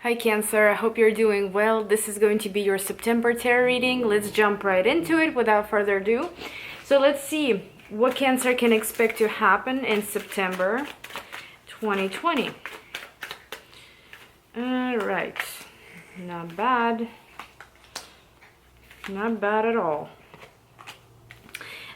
Hi Cancer, I hope you're doing well. This is going to be your September tarot reading. Let's jump right into it without further ado. So let's see what Cancer can expect to happen in September 2020. Alright, not bad. Not bad at all.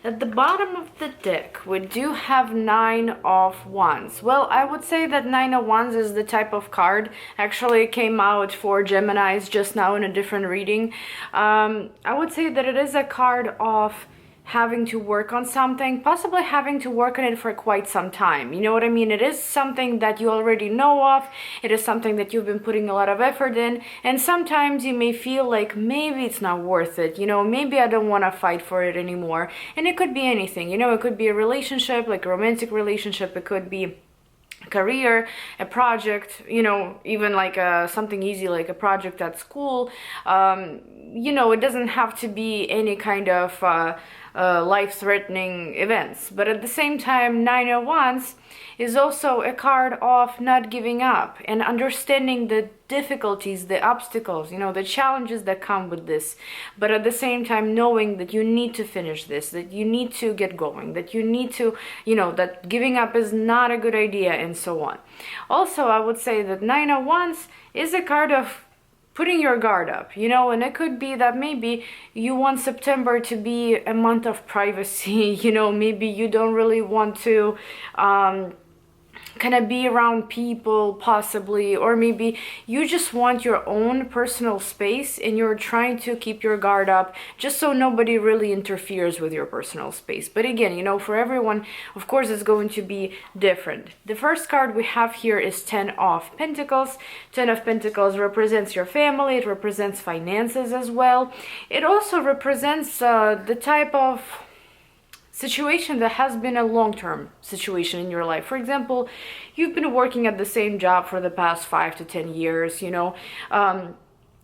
At the bottom of the deck, we do have 9 of Wands. Well, I would say that 9 of Wands is the type of card. Actually, it came out for Geminis just now in a different reading. I would say that it is a card of having to work on something, possibly having to work on it for quite some time. You know what I mean? It is something that you already know of. It is something that you've been putting a lot of effort in. And sometimes you may feel like maybe it's not worth it. You know, maybe I don't want to fight for it anymore. And it could be anything. You know, it could be a relationship, like a romantic relationship. It could be a career, a project, you know, even like something easy like a project at school. You know, it doesn't have to be any kind of life-threatening events, but at the same time, 9 of Wands is also a card of not giving up and understanding the difficulties, the obstacles, you know, the challenges that come with this, but at the same time knowing that you need to finish this, that you need to get going, that you need to, you know, that giving up is not a good idea, and so on. Also, I would say that 9 of Wands is a card of putting your guard up, you know, and it could be that maybe you want September to be a month of privacy, you know, maybe you don't really want to kind of be around people possibly, or maybe you just want your own personal space and you're trying to keep your guard up just so nobody really interferes with your personal space. But again, you know, for everyone, of course, it's going to be different. The first card we have here is 10 of Pentacles. 10 of Pentacles represents your family. It represents finances as well. It also represents the type of situation that has been a long-term situation in your life. For example, you've been working at the same job for the past 5 to 10 years, you know,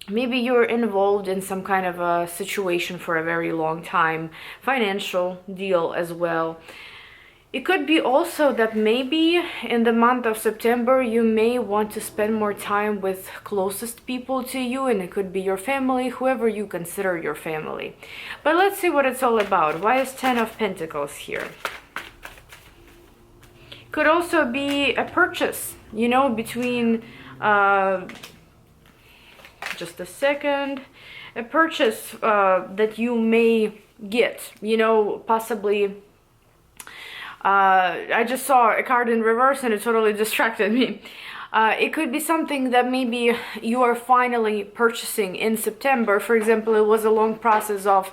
maybe you're involved in some kind of a situation for a very long time, financial deal as well. It could be also that maybe in the month of September, you may want to spend more time with closest people to you, and it could be your family, whoever you consider your family. But let's see what it's all about. Why is 10 of Pentacles here? Could also be a purchase, you know, between, just a second, a purchase that you may get, you know, possibly. I just saw a card in reverse and it totally distracted me. It could be something that maybe you are finally purchasing in September. For example, it was a long process of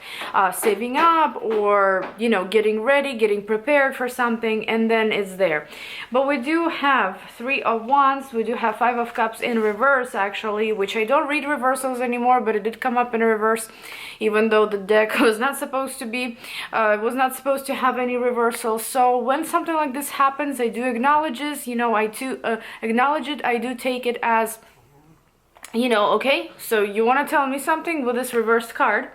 saving up or, you know, getting ready, getting prepared for something, and then it's there. But we do have 3 of Wands. We do have 5 of Cups in reverse, actually, which I don't read reversals anymore, but it did come up in reverse, even though the deck was not supposed to be, was not supposed to have any reversals. So when something like this happens, I do acknowledge this, you know, I do acknowledge it. I do take it as, you know, okay, so you want to tell me something with this reversed card.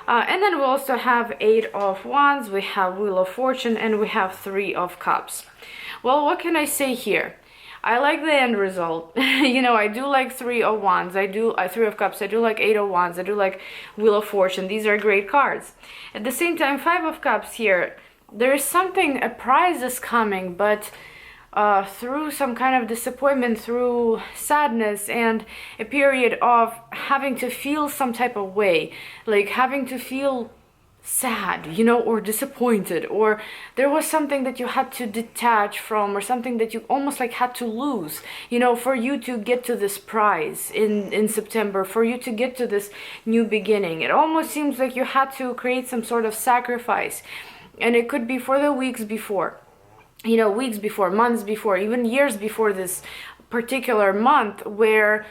And then we also have 8 of Wands, we have Wheel of Fortune, and we have 3 of Cups. Well, what can I say here? I like the end result. You know, I do like 3 of Wands, 3 of Cups, I do like 8 of Wands, I do like Wheel of Fortune. These are great cards. At the same time, 5 of Cups here, there is something, a prize is coming, but through some kind of disappointment, through sadness, and a period of having to feel some type of way, like having to feel sad, you know, or disappointed, or there was something that you had to detach from, or something that you almost like had to lose, you know, for you to get to this prize in September, for you to get to this new beginning. It almost seems like you had to create some sort of sacrifice, and it could be for the weeks before. You know, weeks before, months before, even years before this particular month where,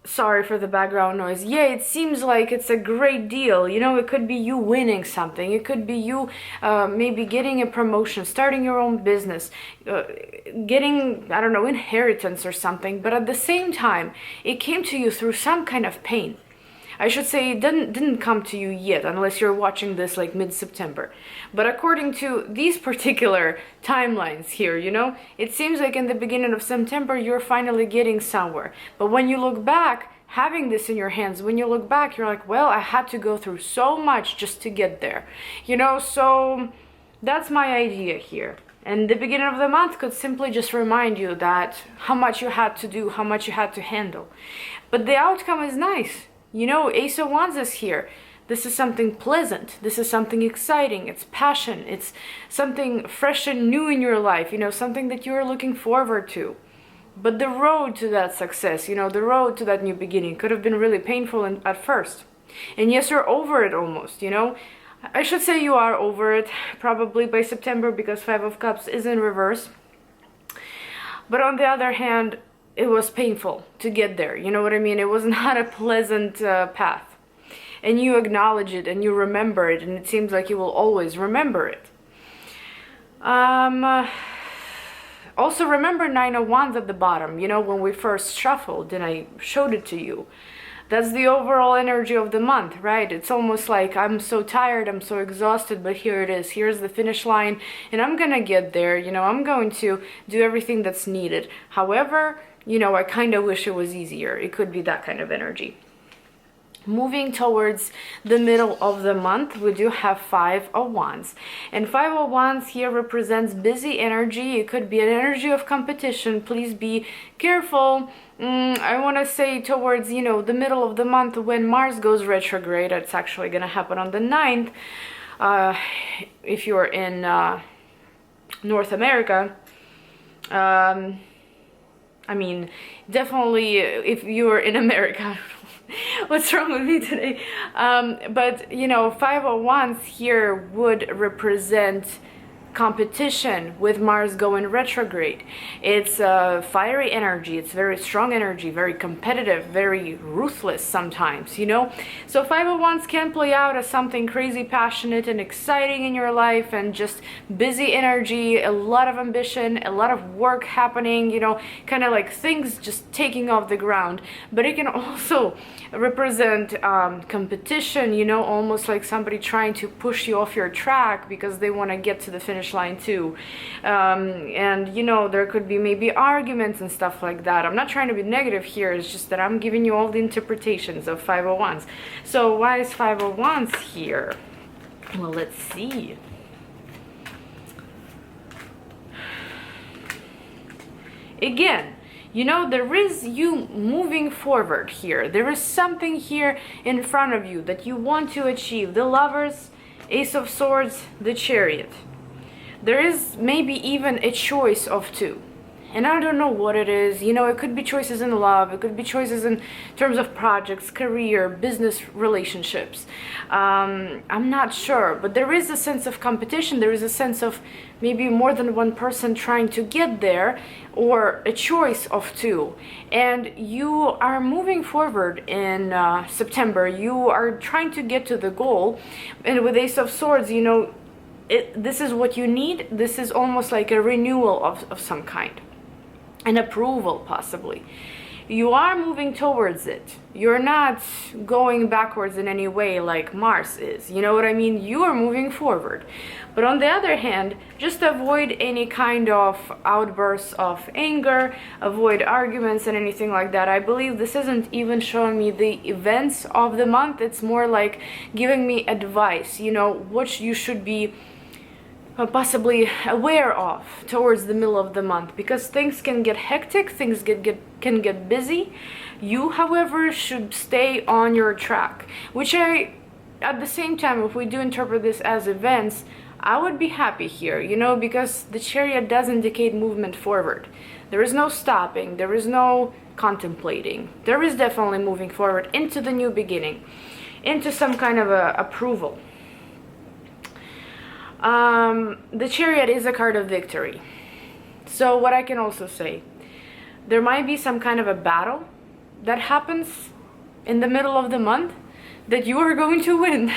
sorry for the background noise, yeah, it seems like it's a great deal. You know, it could be you winning something. It could be you maybe getting a promotion, starting your own business, getting, I don't know, inheritance or something. But at the same time, it came to you through some kind of pain. I should say it didn't come to you yet, unless you're watching this like mid-September. But according to these particular timelines here, you know, it seems like in the beginning of September you're finally getting somewhere. But when you look back, having this in your hands, when you look back, you're like, well, I had to go through so much just to get there, you know. So that's my idea here. And the beginning of the month could simply just remind you that how much you had to do, how much you had to handle. But the outcome is nice. You know, Ace of Wands is here. This is something pleasant. This is something exciting. It's passion. It's something fresh and new in your life, you know, something that you're looking forward to. But the road to that success, you know, the road to that new beginning could have been really painful at first. And yes, you're over it almost, you know. I should say you are over it probably by September, because Five of Cups is in reverse. But on the other hand, it was painful to get there. You know what I mean? It was not a pleasant path. And you acknowledge it and you remember it, and it seems like you will always remember it. Also remember Nine of Wands at the bottom, you know, when we first shuffled and I showed it to you. That's the overall energy of the month, right? It's almost like I'm so tired, I'm so exhausted, but here it is. Here's the finish line, and I'm gonna get there. You know, I'm going to do everything that's needed. However, you know, I kind of wish it was easier. It could be that kind of energy. Moving towards the middle of the month, we do have Five of Wands. And Five of Wands here represents busy energy. It could be an energy of competition. Please be careful. I want to say towards, you know, the middle of the month when Mars goes retrograde. It's actually going to happen on the 9th. If you're in North America. I mean, definitely if you're in America. What's wrong with me today? But you know, Five of Wands here would represent competition with Mars going retrograde. It's fiery energy. It's very strong energy, very competitive, very ruthless sometimes, you know. So Five of Wands can play out as something crazy passionate and exciting in your life, and just busy energy, a lot of ambition, a lot of work happening, you know, kind of like things just taking off the ground. But it can also represent competition, you know, almost like somebody trying to push you off your track because they want to get to the finish line too. And you know, there could be maybe arguments and stuff like that. I'm not trying to be negative here, it's just that I'm giving you all the interpretations of Five of Wands. So why is Five of Wands here? Well, let's see. Again, you know, there is you moving forward here. There is something here in front of you that you want to achieve. The Lovers, Ace of Swords, the Chariot. There is maybe even a choice of two. And I don't know what it is. You know, it could be choices in love. It could be choices in terms of projects, career, business relationships. I'm not sure. But there is a sense of competition. There is a sense of maybe more than one person trying to get there, or a choice of two. And you are moving forward in September. You are trying to get to the goal. And with Ace of Swords, you know, this is what you need. This is almost like a renewal of some kind. An approval, possibly. You are moving towards it. You're not going backwards in any way like Mars is. You know what I mean? You are moving forward. But on the other hand, just avoid any kind of outbursts of anger, avoid arguments and anything like that. I believe this isn't even showing me the events of the month. It's more like giving me advice, you know, what you should be possibly aware of towards the middle of the month, because things can get hectic, things can get busy. You, however, should stay on your track, which at the same time, if we do interpret this as events, I would be happy here, you know, because the Chariot does indicate movement forward. There is no stopping, there is no contemplating. There is definitely moving forward into the new beginning, into some kind of approval. The Chariot is a card of victory. So what I can also say, there might be some kind of a battle that happens in the middle of the month that you are going to win.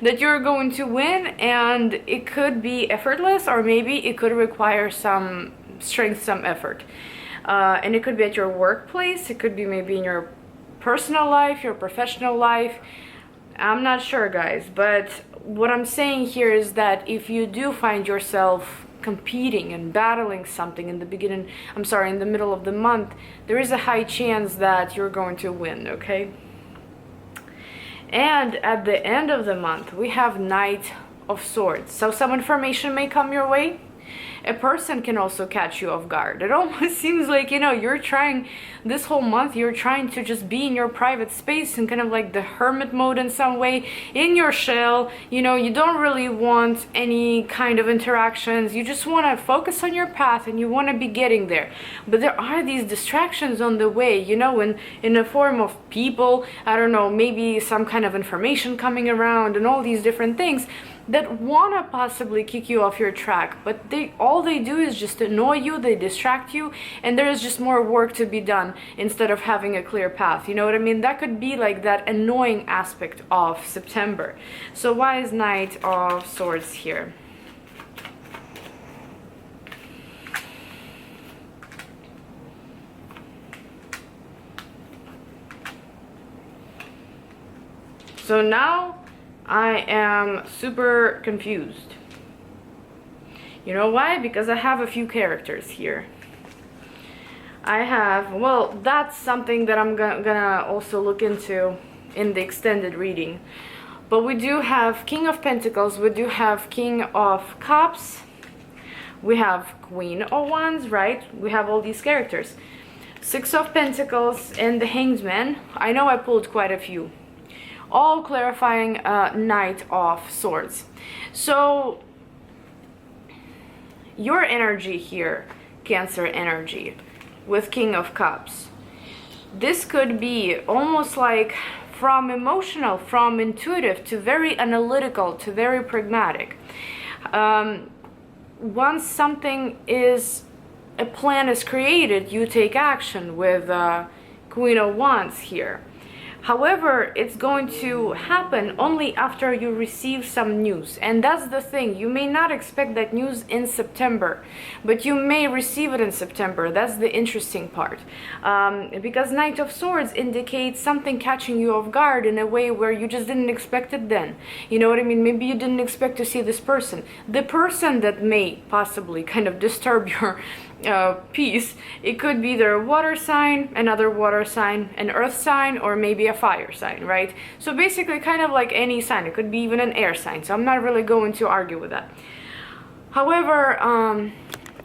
That you're going to win, and it could be effortless, or maybe it could require some strength, some effort. And it could be at your workplace, it could be maybe in your personal life, your professional life. I'm not sure, guys, but what I'm saying here is that if you do find yourself competing and battling something in the beginning, in the middle of the month, there is a high chance that you're going to win, okay? And at the end of the month, we have Knight of Swords. So some information may come your way. A person can also catch you off guard. It almost seems like, you know, you're trying, this whole month, you're trying to just be in your private space and kind of like the hermit mode in some way, in your shell. You know, you don't really want any kind of interactions. You just want to focus on your path and you want to be getting there. But there are these distractions on the way, you know, in the form of people, I don't know, maybe some kind of information coming around and all these different things that want to possibly kick you off your track, but all they do is just annoy you, they distract you, and there is just more work to be done instead of having a clear path. You know what I mean? That could be like that annoying aspect of September. So why is Knight of Swords here? So now I am super confused. You know why? Because I have a few characters here. I have, well, that's something that I'm gonna also look into in the extended reading. But we do have King of Pentacles, we do have King of Cups, we have Queen of Wands, right? We have all these characters. Six of Pentacles and the Hanged Man. I know I pulled quite a few. All clarifying Knight of Swords. So your energy here, Cancer energy, with King of Cups, this could be almost like from emotional, from intuitive to very analytical to very pragmatic. Once something is, a plan is created, you take action with Queen of Wands here. However, it's going to happen only after you receive some news. And that's the thing. You may not expect that news in September, but you may receive it in September. That's the interesting part. Because Knight of Swords indicates something catching you off guard in a way where you just didn't expect it then. You know what I mean? Maybe you didn't expect to see this person. The person that may possibly kind of disturb your peace, it could be either a water sign, another water sign, an earth sign, or maybe a fire sign, right? So basically kind of like any sign. It could be even an air sign, so I'm not really going to argue with that. However,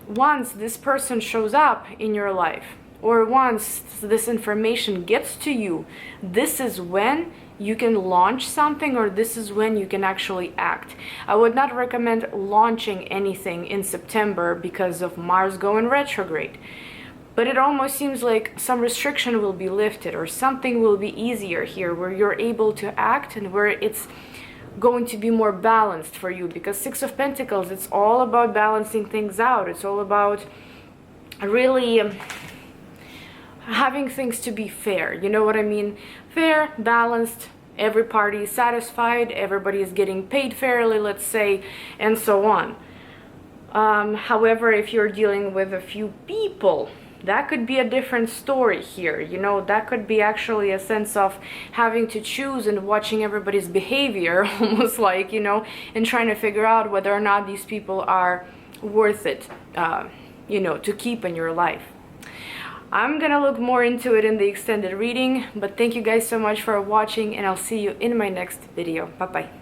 once this person shows up in your life, or once this information gets to you, this is when you can launch something, or this is when you can actually act. I would not recommend launching anything in September because of Mars going retrograde. But it almost seems like some restriction will be lifted, or something will be easier here where you're able to act and where it's going to be more balanced for you. Because Six of Pentacles, it's all about balancing things out. It's all about really having things to be fair. You know what I mean? Fair, balanced, every party is satisfied, everybody is getting paid fairly, let's say, and so on. However, if you're dealing with a few people, that could be a different story here. You know, that could be actually a sense of having to choose and watching everybody's behavior, almost like, you know, and trying to figure out whether or not these people are worth it, you know, to keep in your life. I'm gonna look more into it in the extended reading, but thank you guys so much for watching, and I'll see you in my next video. Bye bye.